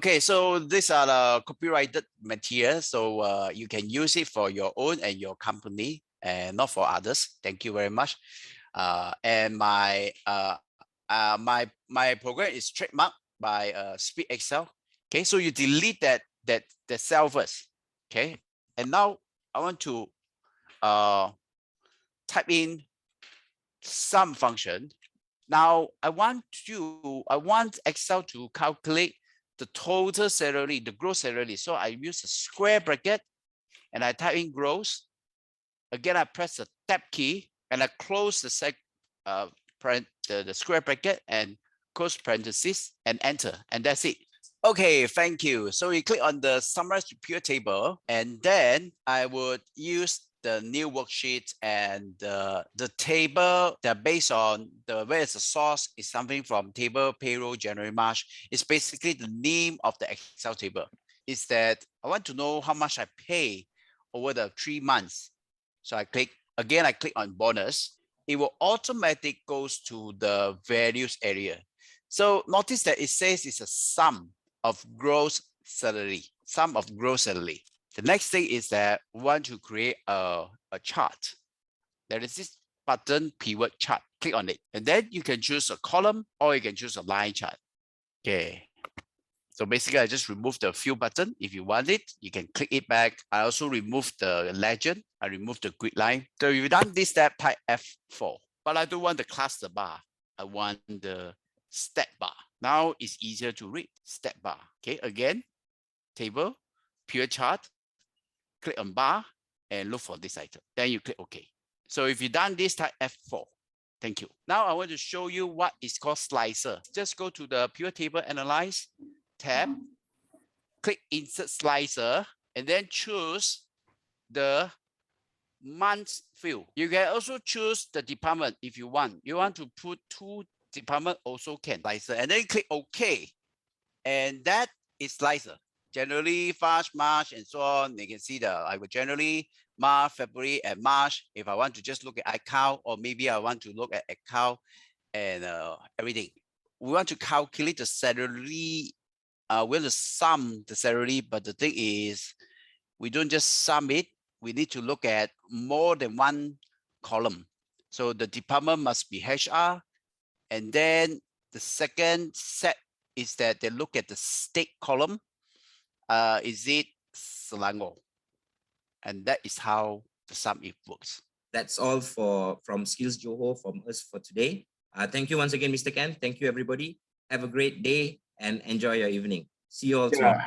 Okay, so these are the copyrighted material, so you can use it for your own and your company, and not for others. Thank you very much. And my program is trademarked by Speed Excel. Okay, so you delete that cell first. Okay, and now I want to type in some function. Now I want Excel to calculate the total salary, the gross salary. So I use a square bracket and I type in gross. Again, I press the tab key and I close the square bracket and close parentheses and enter, and that's it. Okay, thank you. So you click on the summarize to pure table, and then I would use the new worksheet, and the table that based on where is the source is something from table payroll January March. It's basically the name of the Excel table. Is that I want to know how much I pay over the 3 months. So I click on bonus. It will automatically goes to the values area. So notice that it says it's a sum of gross salary, sum of gross salary. The next thing is that we want to create a chart. There is this button pivot chart. Click on it, and then you can choose a column or you can choose a line chart. Okay. So basically, I just remove the fill button. If you want it, you can click it back. I also remove the legend. I remove the grid line. So if you've done this step, type F4. But I don't want the cluster bar. I want the step bar. Now it's easier to read. Step bar. Okay, again, table, pure chart. Click on bar and look for this item. Then you click OK. So if you've done this, type F4. Thank you. Now I want to show you what is called slicer. Just go to the pure table analyze tab, click insert slicer, and then choose the month field. You can also choose the department if you want. You want to put 2 department also can slicer, and then click OK. And that is slicer. January, March, and so on. You can see I would January, March, February, and March. If I want to just look at account, or maybe I want to look at account and everything. We want to calculate the salary. We want to sum the salary, but the thing is, we don't just sum it. We need to look at more than one column. So the department must be HR, and then the second set is that they look at the state column. Is it Selangor? And that is how the sum if works. That's all from Skills Johor from us for today. Thank you once again, Mr. Ken. Thank you, everybody. Have a great day and enjoy your evening. See you all tomorrow.